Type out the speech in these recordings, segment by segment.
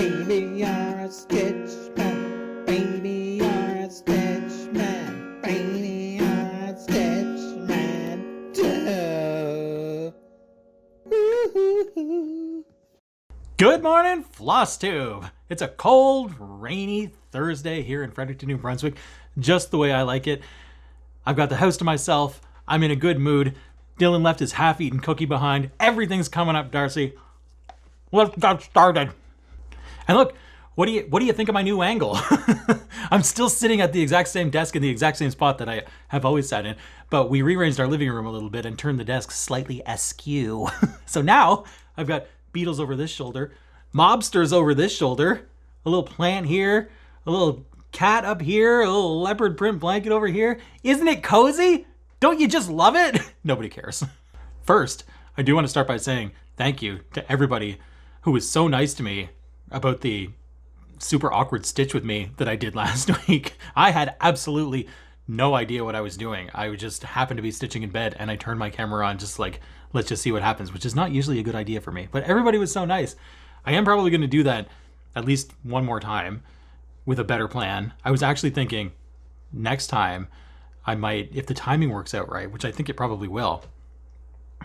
Baby, you're a stitch man. Baby, you're a stitch man. Baby, you're a stitch man. Duh. Woo-hoo-hoo. Good morning, FLOSSTUBE. It's a cold, rainy Thursday here in Fredericton, New Brunswick, just the way I like it. I've got the house to myself. I'm in a good mood. Dylan left his half-eaten cookie behind. Everything's coming up, Darcy. Let's get started. And look, what do you think of my new angle? I'm still sitting at the exact same desk in the exact same spot that I have always sat in, but we rearranged our living room a little bit and turned the desk slightly askew. So now I've got beetles over this shoulder, mobsters over this shoulder, a little plant here, a little cat up here, a little leopard print blanket over here. Isn't it cozy? Don't you just love it? Nobody cares. First, I do want to start by saying thank you to everybody who was so nice to me about the super awkward stitch with me that I did last week. I had absolutely no idea what I was doing. I just happened to be stitching in bed and I turned my camera on just like, let's just see what happens, which is not usually a good idea for me. But everybody was so nice. I am probably going to do that at least one more time with a better plan. I was actually thinking next time I might, if the timing works out right, which I think it probably will,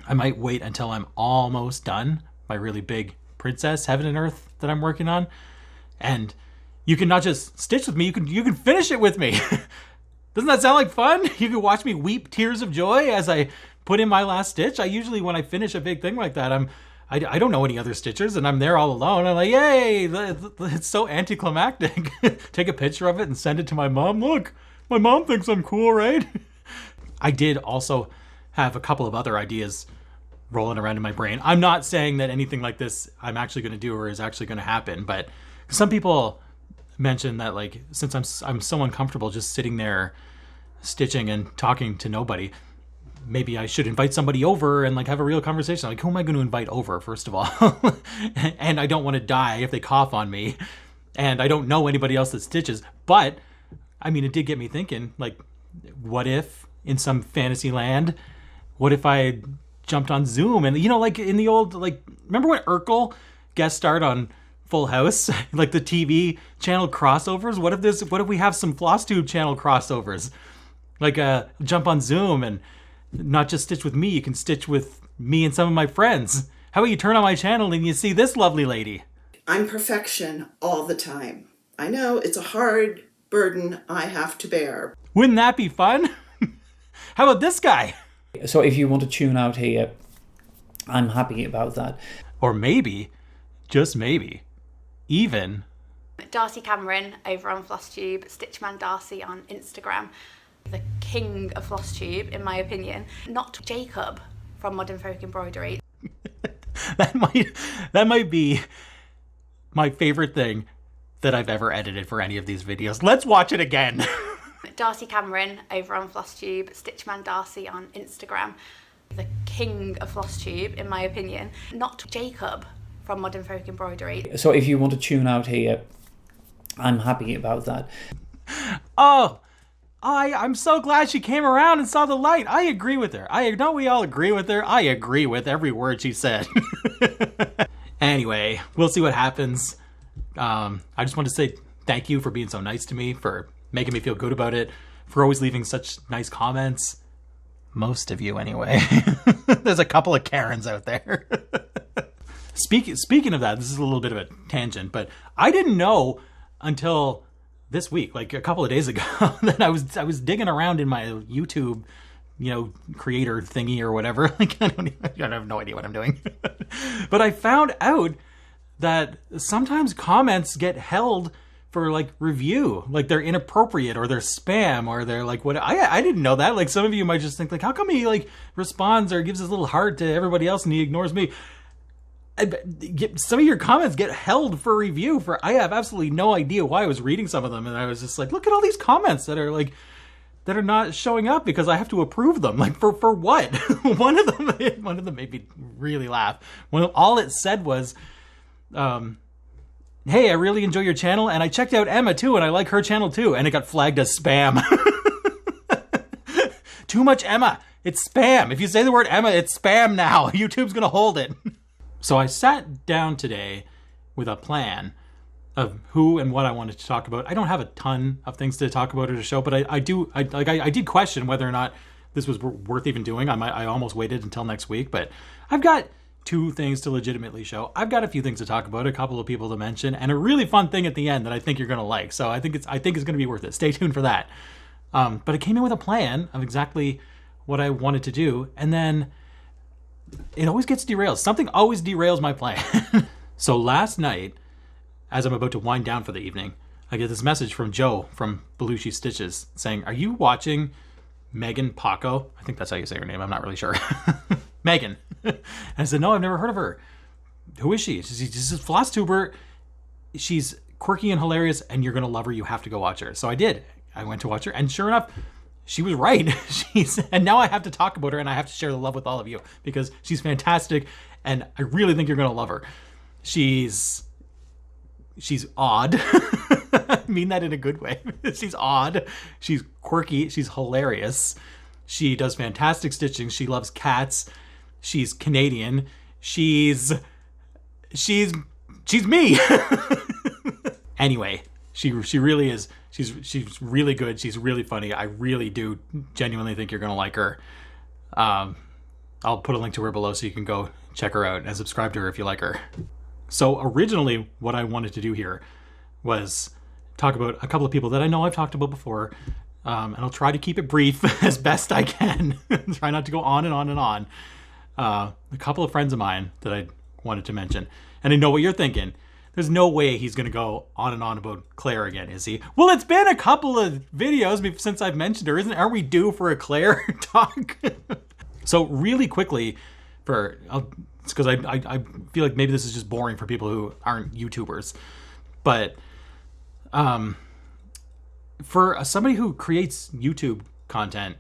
I might wait until I'm almost done my really big Princess Heaven and Earth that I'm working on. And you can not just stitch with me, you can finish it with me. Doesn't that sound like fun? You can watch me weep tears of joy as I put in my last stitch. I usually, when I finish a big thing like that, I don't know any other stitchers and I'm there all alone. I'm like, yay, it's so anticlimactic. Take a picture of it and send it to my mom. Look, my mom thinks I'm cool, right? I did also have a couple of other ideas rolling around in my brain. I'm not saying that anything like this I'm actually going to do or is actually going to happen, but some people mention that, like, since I'm so uncomfortable just sitting there stitching and talking to nobody, maybe I should invite somebody over and like have a real conversation. Like, who am I going to invite over, first of all? And I don't want to die if they cough on me, and I don't know anybody else that stitches. But I mean, it did get me thinking, like, what if in some fantasy land, what if I jumped on Zoom and, you know, like in the old, like, remember when Urkel guest starred on Full House, like the TV channel crossovers? What if we have some FlosStube channel crossovers? Like, jump on Zoom and not just stitch with me, you can stitch with me and some of my friends. How about you turn on my channel and you see this lovely lady? I'm perfection all the time. I know it's a hard burden I have to bear. Wouldn't that be fun? How about this guy? So if you want to tune out here, I'm happy about that. Or maybe, just maybe, even Darcy Cameron over on FlosStube, Stitchman Darcy on Instagram. The king of FlosStube, in my opinion. Not Jacob from Modern Folk Embroidery. that might be my favorite thing that I've ever edited for any of these videos. Let's watch it again. Darcy Cameron over on FlosStube, Stitchman Darcy on Instagram. The king of FlosStube, in my opinion. Not Jacob from Modern Folk Embroidery. So if you want to tune out here, I'm happy about that. Oh, I'm so glad she came around and saw the light. I agree with her. Don't we all agree with her? I agree with every word she said. Anyway, we'll see what happens. I just want to say thank you for being so nice to me, for making me feel good about it, for always leaving such nice comments. Most of you, anyway. There's a couple of Karens out there. Speaking of that, this is a little bit of a tangent, but I didn't know until this week, like a couple of days ago, that I was digging around in my YouTube, you know, creator thingy or whatever. Like, I have no idea what I'm doing. But I found out that sometimes comments get held for like review, like they're inappropriate or they're spam or they're like what. I didn't know that. Like, some of you might just think like, how come he like responds or gives his little heart to everybody else and he ignores me? Some of your comments get held for review for, I have absolutely no idea why. I was reading some of them and I was just like, look at all these comments that are like, that are not showing up because I have to approve them. Like, for what? One of them made me really laugh. All it said was, hey, I really enjoy your channel and I checked out Emma too and I like her channel too, and it got flagged as spam. Too much Emma. It's spam. If you say the word Emma, it's spam now. YouTube's gonna hold it. So I sat down today with a plan of who and what I wanted to talk about. I don't have a ton of things to talk about at a show, but I did question whether or not this was worth even doing. I almost waited until next week, but I've got 2 things to legitimately show. I've got a few things to talk about, a couple of people to mention, and a really fun thing at the end that I think you're gonna like. So I think it's gonna be worth it. Stay tuned for that. But I came in with a plan of exactly what I wanted to do, and then it always gets derailed. Something always derails my plan. So last night, as I'm about to wind down for the evening, I get this message from Joe from Belushi Stitches saying, "Are you watching Meghan Poco?" I think that's how you say her name. I'm not really sure. Meghan. And I said, "No, I've never heard of her. Who is she?" She's a FLOSSTUBER. She's quirky and hilarious, and you're going to love her. You have to go watch her. So I did. I went to watch her, and sure enough, she was right. And now I have to talk about her, and I have to share the love with all of you because she's fantastic, and I really think you're going to love her. She's odd. I mean that in a good way. She's odd. She's quirky. She's hilarious. She does fantastic stitching. She loves cats. She's Canadian. She's me. Anyway, she really is. She's really good. She's really funny. I really do genuinely think you're gonna like her. I'll put a link to her below so you can go check her out and subscribe to her if you like her. So originally, what I wanted to do here was talk about a couple of people that I know I've talked about before, and I'll try to keep it brief as best I can. Try not to go on and on and on. A couple of friends of mine that I wanted to mention, and I know what you're thinking. There's no way he's going to go on and on about Claire again, is he? Well, it's been a couple of videos since I've mentioned her. Aren't we due for a Claire talk? So really quickly, it's because I feel like maybe this is just boring for people who aren't YouTubers, but for somebody who creates YouTube content,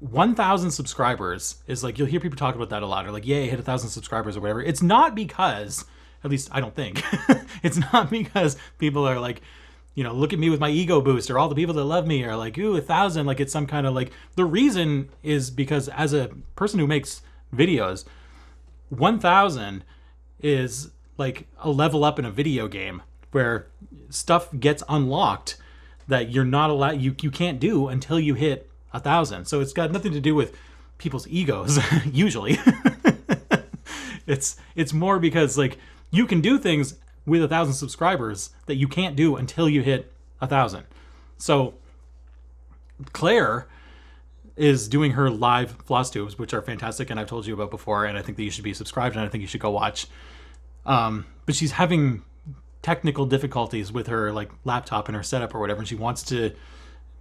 1,000 subscribers is like, you'll hear people talk about that a lot, or like, yay, hit 1,000 subscribers or whatever. It's not because, at least I don't think, it's not because people are like, look at me with my ego boost, or all the people that love me are like, ooh, 1,000, like it's some kind of like, the reason is because as a person who makes videos, 1,000 is like a level up in a video game where stuff gets unlocked that you're not allowed, you can't do until you hit 1,000. So it's got nothing to do with people's egos, usually. It's more because like you can do things with 1,000 subscribers that you can't do until you hit 1,000. So Claire is doing her live FLOSSTUBES, which are fantastic, and I've told you about before, and I think that you should be subscribed, and I think you should go watch. But she's having technical difficulties with her like laptop and her setup or whatever, and she wants to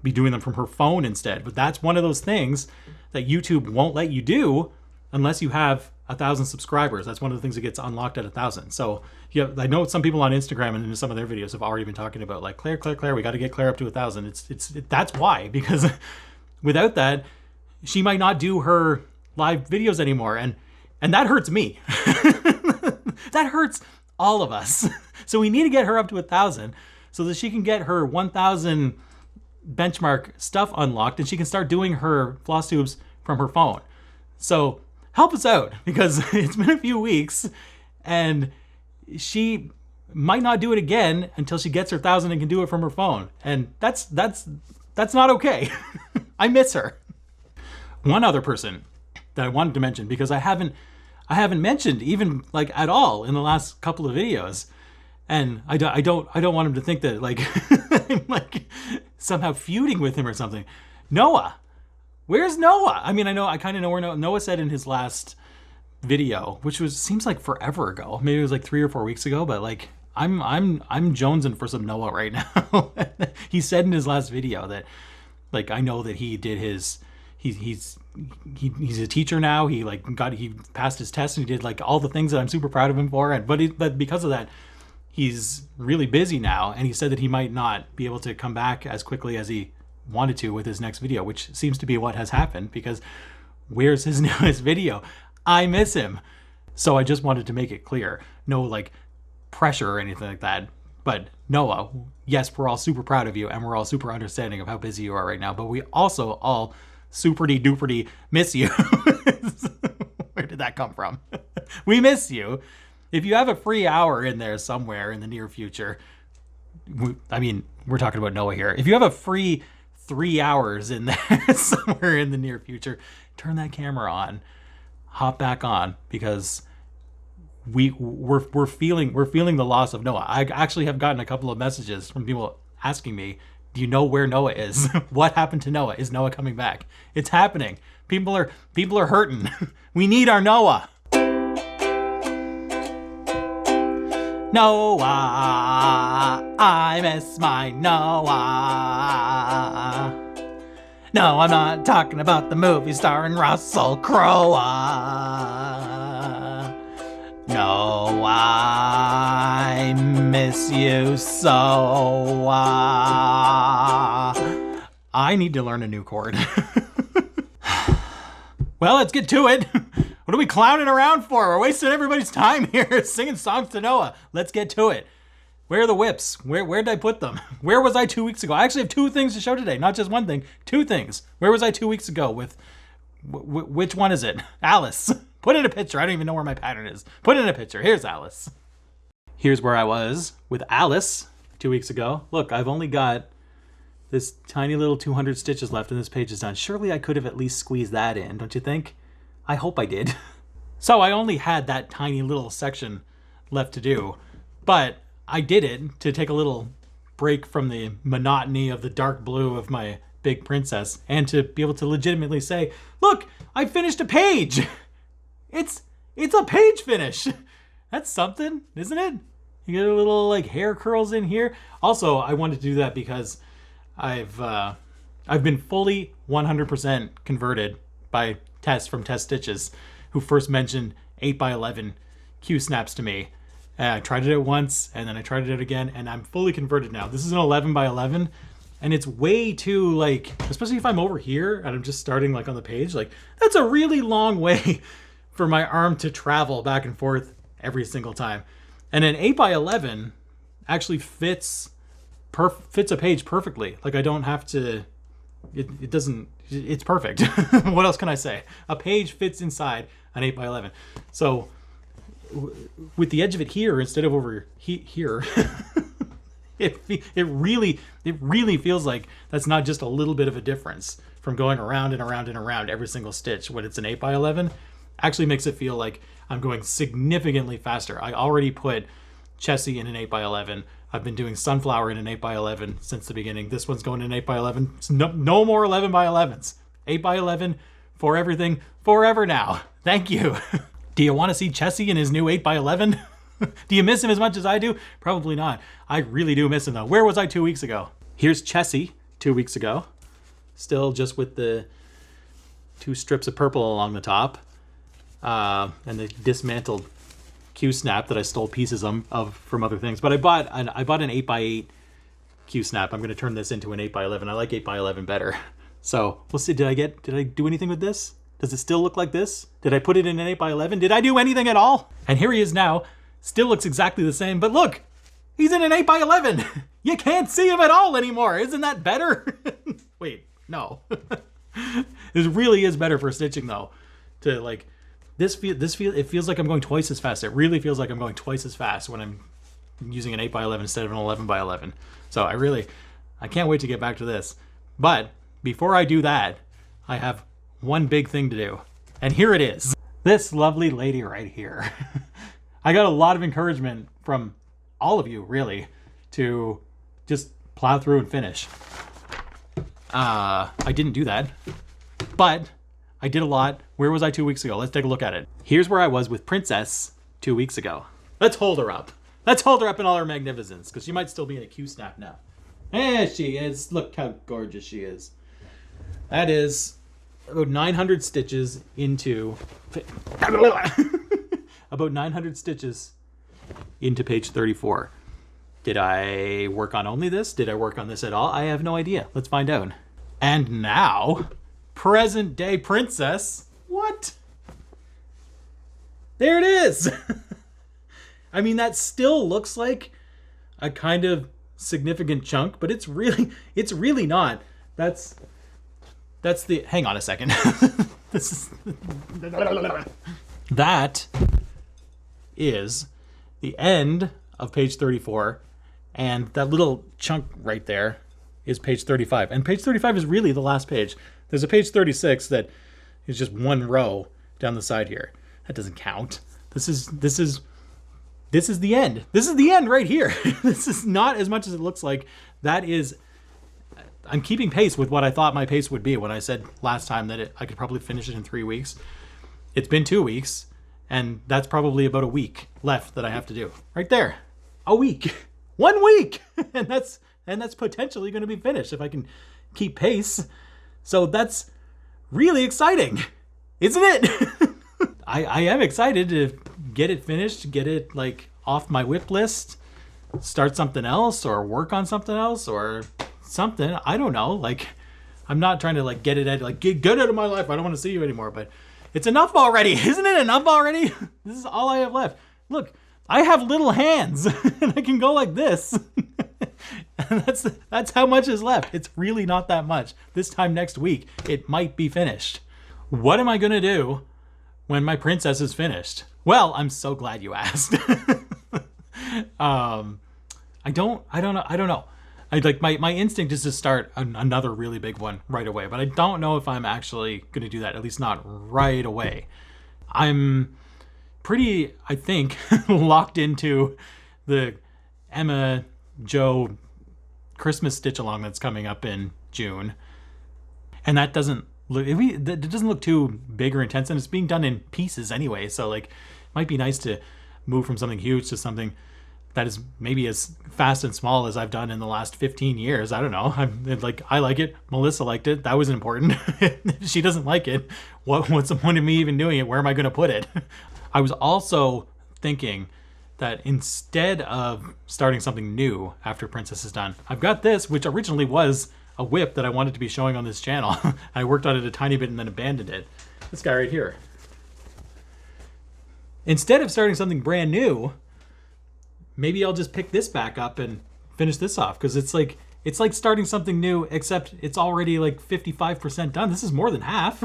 be doing them from her phone instead. But that's one of those things that YouTube won't let you do unless you have 1,000 subscribers. That's one of the things that gets unlocked at 1,000. So yeah, I know some people on Instagram and in some of their videos have already been talking about like Claire, we got to get Claire up to 1,000. That's why, because without that, she might not do her live videos anymore, and that hurts me. That hurts all of us. So we need to get her up to 1,000 so that she can get her 1,000 benchmark stuff unlocked, and she can start doing her FLOSSTUBES from her phone. So help us out, because it's been a few weeks and she might not do it again until she gets her 1,000 and can do it from her phone. And that's not okay. I miss her. One other person that I wanted to mention, because I haven't mentioned even like at all in the last couple of videos, and I don't want him to think that like I'm like somehow feuding with him or something. Noah. Where's Noah? I mean, I kind of know where Noah said in his last video, which seems like forever ago. Maybe it was like 3 or 4 weeks ago, but like I'm jonesing for some Noah right now. He said in his last video that like, I know that he did his, he's a teacher now. He passed his test, and he did like all the things that I'm super proud of him for. But because of that, he's really busy now. And he said that he might not be able to come back as quickly as he wanted to with his next video, which seems to be what has happened, because where's his newest video? I miss him. So I just wanted to make it clear. No like pressure or anything like that. But Noah, yes, we're all super proud of you, and we're all super understanding of how busy you are right now, but we also all superty duperty miss you. Where did that come from? We miss you. If you have a free hour in there somewhere in the near future, I mean, we're talking about Noah here. If you have a free 3 hours in there somewhere in the near future, turn that camera on, hop back on, because we're feeling the loss of Noah. I actually have gotten a couple of messages from people asking me, do you know where Noah is? What happened to Noah? Is Noah coming back? It's happening. People are hurting. We need our Noah. Noah, I miss my Noah. No, I'm not talking about the movie starring Russell Crowe. No, I miss you so. I need to learn a new chord. Well, let's get to it. What are we clowning around for? We're wasting everybody's time here singing songs to Noah. Let's get to it. Where are the whips? Where did I put them? Where was I 2 weeks ago? I actually have 2 things to show today, not just one thing. 2 things. Where was I 2 weeks ago with, which one is it? Alice. Put in a picture. I don't even know where my pattern is. Put in a picture. Here's Alice. Here's where I was with Alice 2 weeks ago. Look, I've only got this tiny little 200 stitches left and this page is done. Surely I could have at least squeezed that in, don't you think? I hope I did. So I only had that tiny little section left to do, but I did it to take a little break from the monotony of the dark blue of my big princess and to be able to legitimately say, look, I finished a page. It's a page finish. That's something, isn't it? You get a little like hair curls in here. Also, I wanted to do that because I've been fully 100% converted by Tess from Tess Stitches, who first mentioned 8x11 Q snaps to me. I tried it once and then I tried it again and I'm fully converted now. This is an 11x11 and it's way too like, especially if I'm over here and I'm just starting like on the page, like that's a really long way for my arm to travel back and forth every single time. And an 8x11 actually fits a page perfectly. Like I don't have to, it doesn't, it's perfect. What else can I say? A page fits inside an 8x11. So with the edge of it here instead of over here, it really feels like that's not just a little bit of a difference from going around and around and around every single stitch. When it's an 8x11, actually makes it feel like I'm going significantly faster. I already put Chessie in an 8x11. I've been doing Sunflower in an 8x11 since the beginning. This one's going in 8x11. It's no more 11x11s. 8x11 for everything, forever now. Thank you. Do you want to see Chessie in his new 8x11? Do you miss him as much as I do? Probably not. I really do miss him though. Where was I 2 weeks ago? Here's Chessie 2 weeks ago. Still just with the 2 strips of purple along the top. And the dismantled Q snap that I stole pieces of from other things. But I bought an 8x8 Q snap. I'm going to turn this into an 8x11. I like 8x11 better. So we'll see. Did I do anything with this? Does it still look like this? Did I put it in an 8x11? Did I do anything at all? And here he is now. Still looks exactly the same, but look, he's in an 8x11. You can't see him at all anymore. Isn't that better? Wait, no. This really is better for stitching though. To like, it feels like I'm going twice as fast. It really feels like I'm going twice as fast when I'm using an 8x11 instead of an 11x11. So I can't wait to get back to this. But before I do that, I have one big thing to do. And here it is. This lovely lady right here. I got a lot of encouragement from all of you, really, to just plow through and finish. I didn't do that, but I did a lot. Where was I 2 weeks ago? Let's take a look at it. Here's where I was with Princess 2 weeks ago. Let's hold her up. Let's hold her up in all her magnificence, because she might still be in a Q snap now. There she is. Look how gorgeous she is. That is about 900 stitches into... about 900 stitches into page 34. Did I work on only this? Did I work on this at all? I have no idea. Let's find out. And now, present day princess. What? There it is. I mean, that still looks like a kind of significant chunk, but it's really not. That's the, hang on a second. That is the end of page 34 And that little chunk right there is page 35. And page 35 is really the last page. There's a page 36 that is just one row down the side here. That doesn't count. This is the end. This is the end right here. This is not as much as it looks like. That is, I'm keeping pace with what I thought my pace would be when I said last time that I could probably finish it in 3 weeks. It's been 2 weeks, and that's probably about a week left that I have to do. Right there. A week. 1 week. And that's potentially going to be finished if I can keep pace. So that's really exciting, isn't it? I am excited to get it finished, get it like off my whip list, start something else or work on something else or something. I don't know. Like, I'm not trying to like get it out, like get out of my life. I don't want to see you anymore, but it's enough already. Isn't it enough already? This is all I have left. Look, I have little hands and I can go like this. And that's how much is left. It's really not that much. This time next week, it might be finished. What am I going to do when my princess is finished? Well, I'm so glad you asked. I don't know. I like my instinct is to start another really big one right away, but I don't know if I'm actually going to do that, at least not right away. I'm pretty, I think, locked into the Emma Joe Christmas stitch along that's coming up in June. And that doesn't look, it doesn't look too big or intense, and it's being done in pieces anyway. So like, it might be nice to move from something huge to something that is maybe as fast and small as I've done in the last 15 years. I don't know. I like it. Melissa liked it. That was important. If she doesn't like it, what's the point of me even doing it? Where am I going to put it? I was also thinking that instead of starting something new after Princess is done, I've got this, which originally was a whip that I wanted to be showing on this channel. I worked on it a tiny bit and then abandoned it. This guy right here. Instead of starting something brand new, maybe I'll just pick this back up and finish this off, because it's like starting something new, except it's already like 55% done. This is more than half.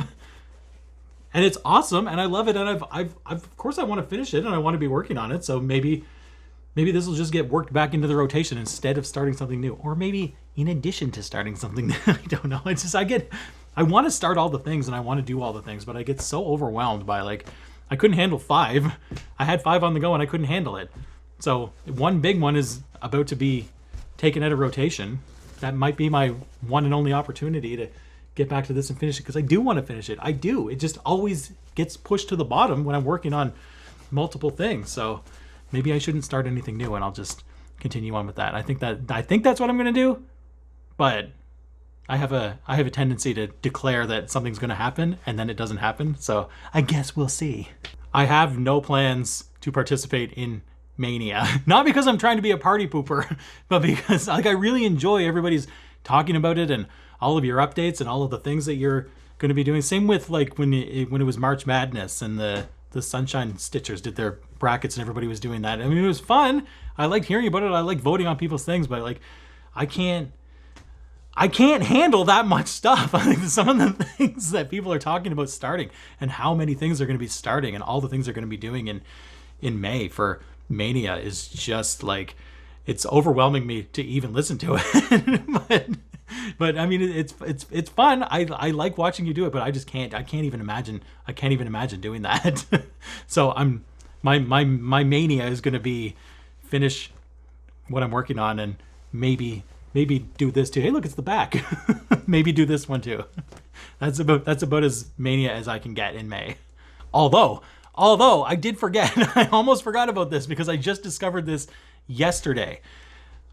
And it's awesome, and I love it, and I've of course I want to finish it, and I want to be working on it. So maybe this will just get worked back into the rotation instead of starting something new, or maybe in addition to starting something new. I don't know. It's just I want to start all the things, and I want to do all the things, but I get so overwhelmed by like, I couldn't handle 5. I had 5 on the go, and I couldn't handle it. So one big one is about to be taken out of rotation. That might be my one and only opportunity to get back to this and finish it, because I do want to finish it. I do. It just always gets pushed to the bottom when I'm working on multiple things. So maybe I shouldn't start anything new, and I'll just continue on with that. I think that's what I'm going to do. But I have a tendency to declare that something's going to happen and then it doesn't happen. So I guess we'll see. I have no plans to participate in Mania, not because I'm trying to be a party pooper, but because like I really enjoy everybody's talking about it and all of your updates and all of the things that you're going to be doing. Same with like when it was March Madness and the Sunshine Stitchers did their brackets and everybody was doing that. I mean, it was fun. I liked hearing about it. I liked voting on people's things, but like I can't handle that much stuff. I think some of the things that people are talking about starting and how many things are going to be starting and all the things they're going to be doing in May for Mania is just like, it's overwhelming me to even listen to it. but I mean, it's fun. I like watching you do it, but I can't even imagine doing that. So my Mania is going to be finish what I'm working on and maybe do this too. Hey, look, it's the back. Maybe do this one too. That's about as Mania as I can get in May. Although I did forget, I almost forgot about this because I just discovered this yesterday.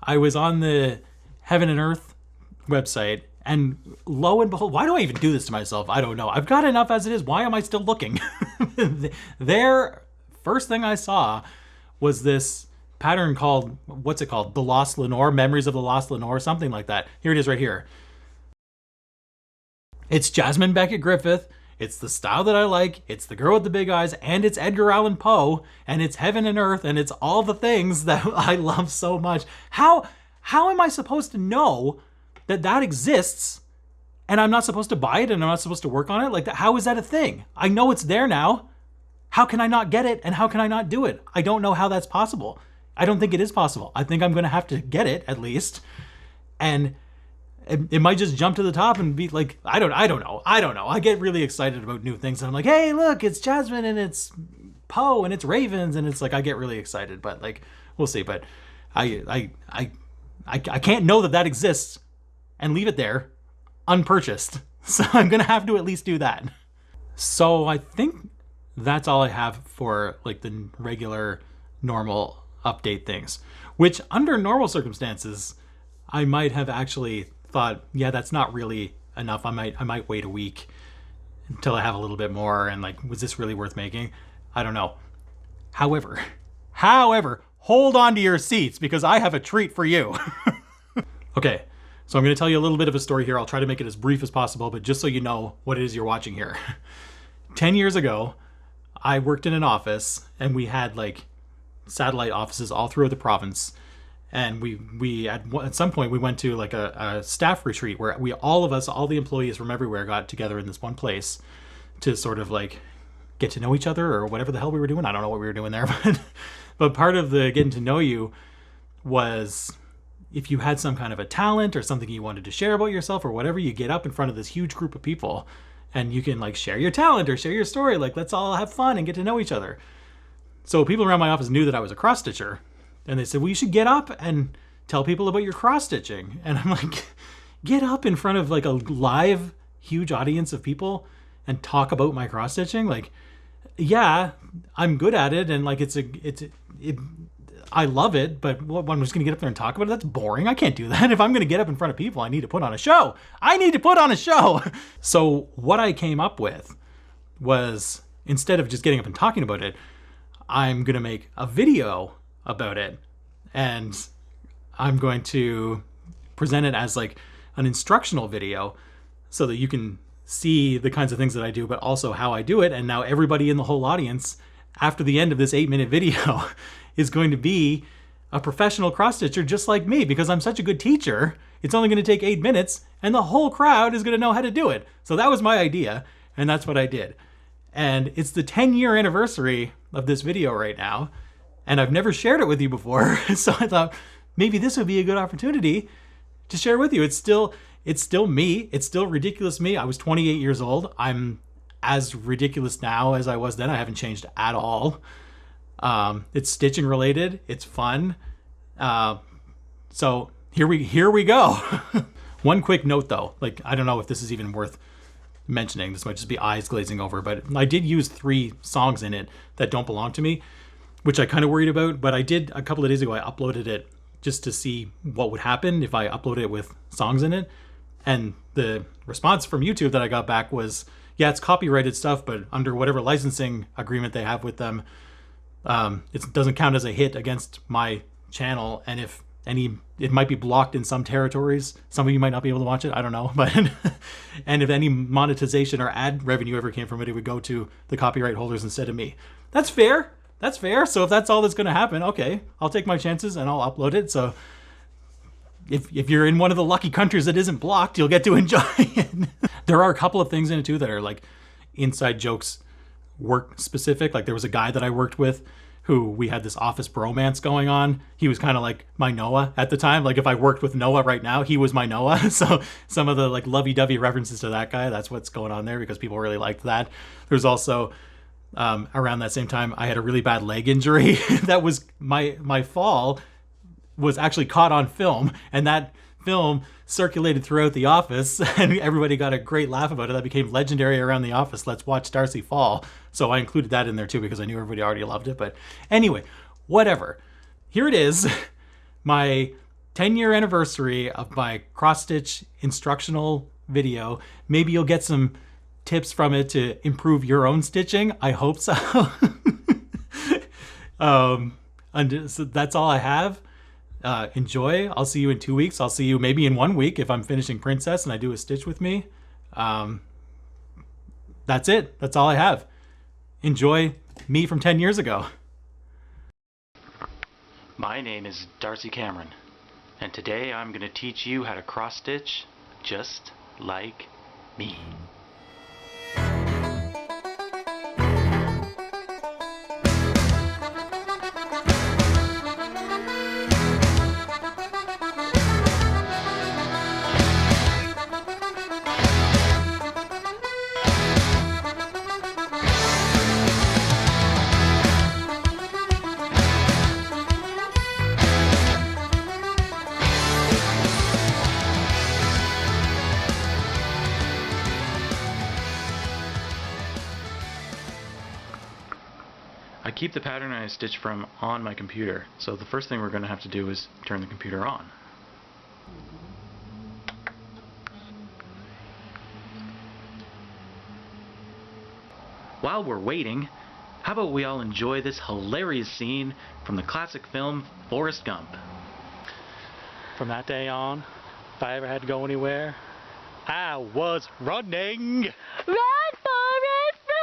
I was on the Heaven and Earth website, and lo and behold, why do I even do this to myself? I don't know. I've got enough as it is. Why am I still looking? Their first thing I saw was this pattern called, what's it called? The Lost Lenore, Memories of the Lost Lenore, something like that. Here it is right here. It's Jasmine Becket-Griffith. It's the style that I like. It's the girl with the big eyes, and it's Edgar Allan Poe, and it's Heaven and Earth, and it's all the things that I love so much. How am I supposed to know that exists, and I'm not supposed to buy it, and I'm not supposed to work on it? Like, how is that a thing? I know it's there now. How can I not get it, and how can I not do it? I don't know how that's possible. I don't think it is possible. I think I'm going to have to get it at least. And it might just jump to the top and be like, I don't know. I get really excited about new things. And I'm like, hey, look, it's Jasmine and it's Poe and it's Ravens. And it's like, I get really excited, but like, we'll see. But I can't know that exists and leave it there unpurchased. So I'm going to have to at least do that. So I think that's all I have for like the regular normal update things, which under normal circumstances, I might have actually thought, yeah, that's not really enough. I might wait a week until I have a little bit more. And like, was this really worth making? I don't know. However, hold on to your seats because I have a treat for you. Okay. So I'm going to tell you a little bit of a story here. I'll try to make it as brief as possible, but just so you know what it is you're watching here. 10 years ago, I worked in an office and we had like satellite offices all throughout the province. And we at some point we went to like a staff retreat where all the employees from everywhere got together in this one place to sort of like get to know each other or whatever the hell we were doing. I don't know what we were doing there, but part of the getting to know you was if you had some kind of a talent or something you wanted to share about yourself or whatever, you get up in front of this huge group of people and you can like share your talent or share your story. Like, let's all have fun and get to know each other. So people around my office knew that I was a cross stitcher. And they said, well, you should get up and tell people about your cross stitching. And I'm like, get up in front of like a live, huge audience of people and talk about my cross stitching. Like, yeah, I'm good at it. And like, I love it, but what, I'm just going to get up there and talk about it? That's boring. I can't do that. If I'm going to get up in front of people, I need to put on a show. So what I came up with was, instead of just getting up and talking about it, I'm going to make a video about it. And I'm going to present it as like an instructional video so that you can see the kinds of things that I do, but also how I do it. And now everybody in the whole audience, after the end of this 8-minute video, is going to be a professional cross stitcher just like me, because I'm such a good teacher. It's only going to take 8 minutes and the whole crowd is going to know how to do it. So that was my idea, and that's what I did. And it's the 10-year anniversary of this video right now, and I've never shared it with you before. So I thought maybe this would be a good opportunity to share with you. It's still me. It's still ridiculous me. I was 28 years old. I'm as ridiculous now as I was then. I haven't changed at all. It's stitching related. It's fun. So here we go. One quick note though, like, I don't know if this is even worth mentioning. This might just be eyes glazing over, but I did use 3 songs in it that don't belong to me, which I kind of worried about. But I did a couple of days ago, I uploaded it just to see what would happen if I uploaded it with songs in it. And the response from YouTube that I got back was, yeah, it's copyrighted stuff, but under whatever licensing agreement they have with them, it doesn't count as a hit against my channel. And if it might be blocked in some territories. Some of you might not be able to watch it. I don't know. But and if any monetization or ad revenue ever came from it, it would go to the copyright holders instead of me. That's fair. That's fair. So if that's all that's going to happen, okay, I'll take my chances and I'll upload it. So if you're in one of the lucky countries that isn't blocked, you'll get to enjoy it. There are a couple of things in it too that are like inside jokes, work specific. Like there was a guy that I worked with who we had this office bromance going on. He was kind of like my Noah at the time. Like if I worked with Noah right now, he was my Noah. So some of the like lovey-dovey references to that guy, that's what's going on there because people really liked that. There's also around that same time, I had a really bad leg injury. That was my fall was actually caught on film, and that film circulated throughout the office and everybody got a great laugh about it. That became legendary around the office. Let's watch Darcy fall. So I included that in there too because I knew everybody already loved it. But anyway, whatever. Here it is, my 10-year anniversary of my cross-stitch instructional video. Maybe you'll get some tips from it to improve your own stitching. I hope so. And so that's all I have. Enjoy. I'll see you in 2 weeks. I'll see you maybe in 1 week if I'm finishing Princess and I do a stitch with me. That's it. That's all I have. Enjoy me from 10 years ago. My name is Darcy Cameron, and today I'm going to teach you how to cross stitch just like me. keep the pattern I stitched from on my computer. So the first thing we're going to have to do is turn the computer on. While we're waiting, how about we all enjoy this hilarious scene from the classic film Forrest Gump. From that day on, if I ever had to go anywhere, I was running! Run, Forrest, run!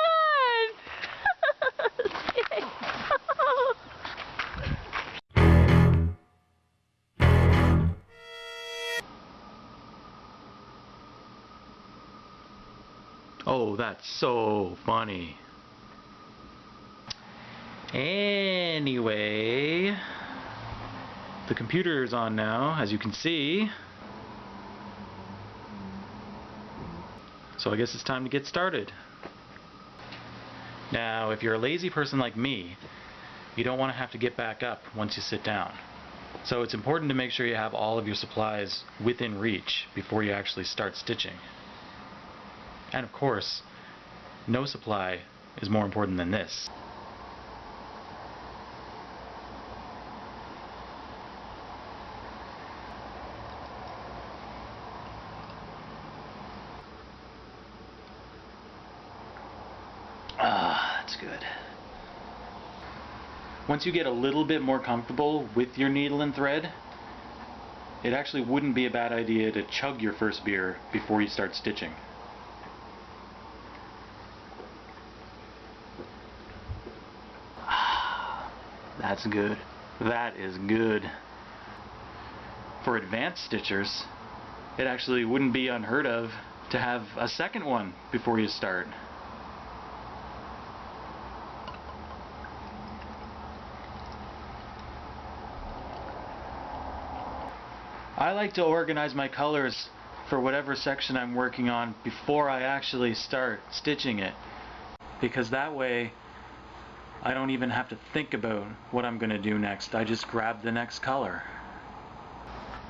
Oh, that's so funny. Anyway, the computer is on now, as you can see. So I guess it's time to get started. Now, if you're a lazy person like me, you don't want to have to get back up once you sit down. So it's important to make sure you have all of your supplies within reach before you actually start stitching. And of course, no supply is more important than this. That's good. Once you get a little bit more comfortable with your needle and thread, it actually wouldn't be a bad idea to chug your first beer before you start stitching. That's good. That is good. For advanced stitchers, it actually wouldn't be unheard of to have a second one before you start. I like to organize my colors for whatever section I'm working on before I actually start stitching it, because that way I don't even have to think about what I'm going to do next. I just grab the next color.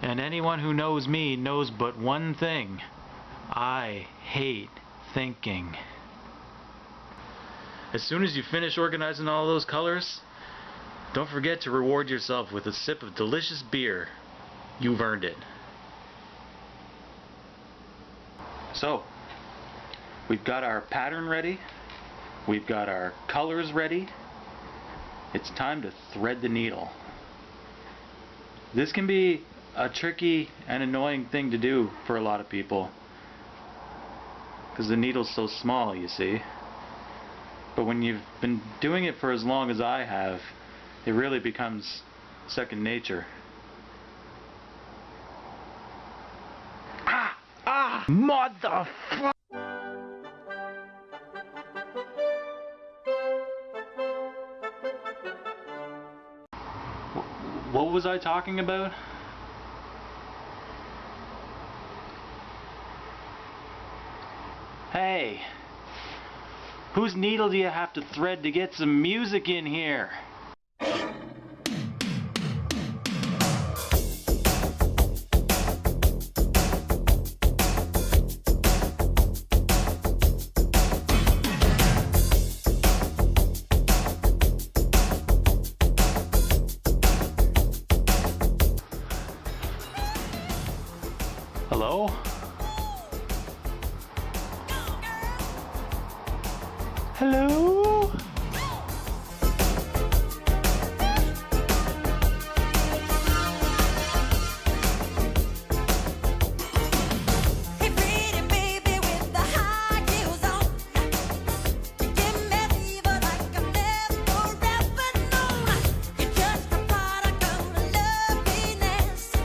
And anyone who knows me knows but one thing: I hate thinking. As soon as you finish organizing all those colors, don't forget to reward yourself with a sip of delicious beer. You've earned it. So, we've got our pattern ready. We've got our colors ready. It's time to thread the needle. This can be a tricky and annoying thing to do for a lot of people, because the needle's so small, you see. But when you've been doing it for as long as I have, it really becomes second nature. Motherfucker! What was I talking about? Hey, whose needle do you have to thread to get some music in here? Hello? Hello? Hey pretty baby with the high heels on, you give me fever like I've never ever known. You're just a product of loveliness.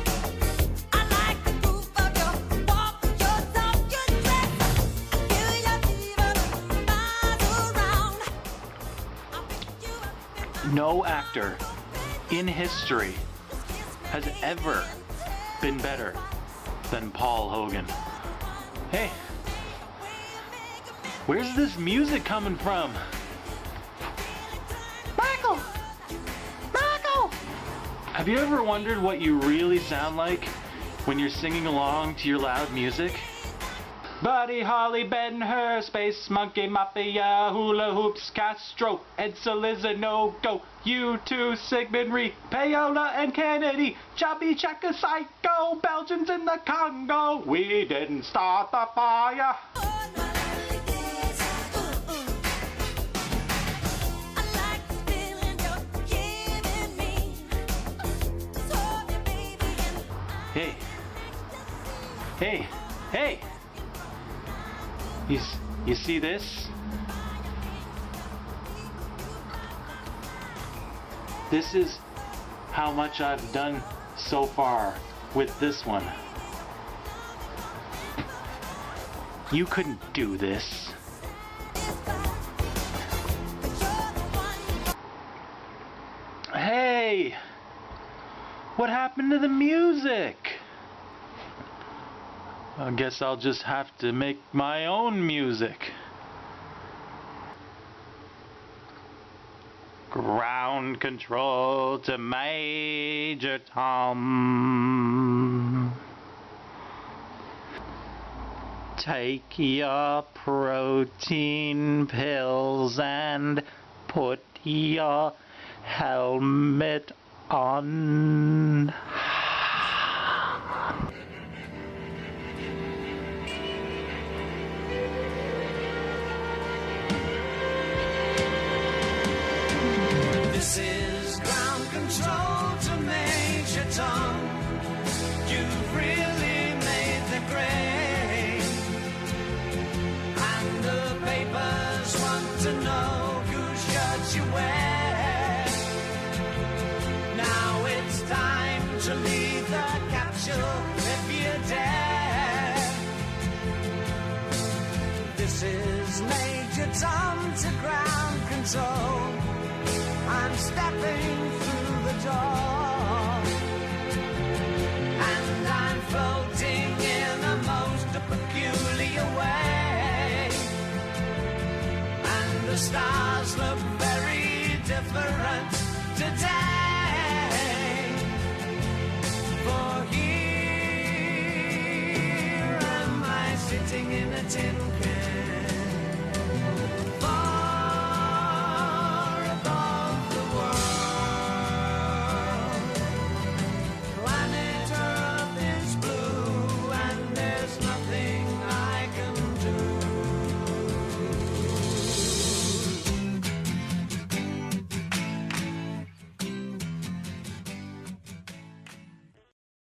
I like the groove of your walk, your talk, your dress. I feel your fever miles around. I'll pick you up in my No actor in history has ever been better than Paul Hogan. Hey, where's this music coming from? Paco! Paco! Have you ever wondered what you really sound like when you're singing along to your loud music? Buddy Holly, Ben Hur, Space Monkey Mafia, Hula Hoops, Castro, Edsel is a no-go, U2, Sigmund Rhee, Paola and Kennedy, Chubby Checker Psycho, Belgians in the Congo, we didn't start the fire. Hey, hey, hey! You see this? This is how much I've done so far with this one. You couldn't do this. Hey! What happened to the music? I guess I'll just have to make my own music. Ground control to Major Tom. Take your protein pills and put your helmet on. This is ground control to Major Tom. You've really made the grade. And the papers want to know whose shirt you wear. Now it's time to leave the capsule if you dare. This is Major Tom to ground control. I'm stepping through the door, and I'm floating in a most peculiar way, and the stars look very different today. For here am I sitting in a tin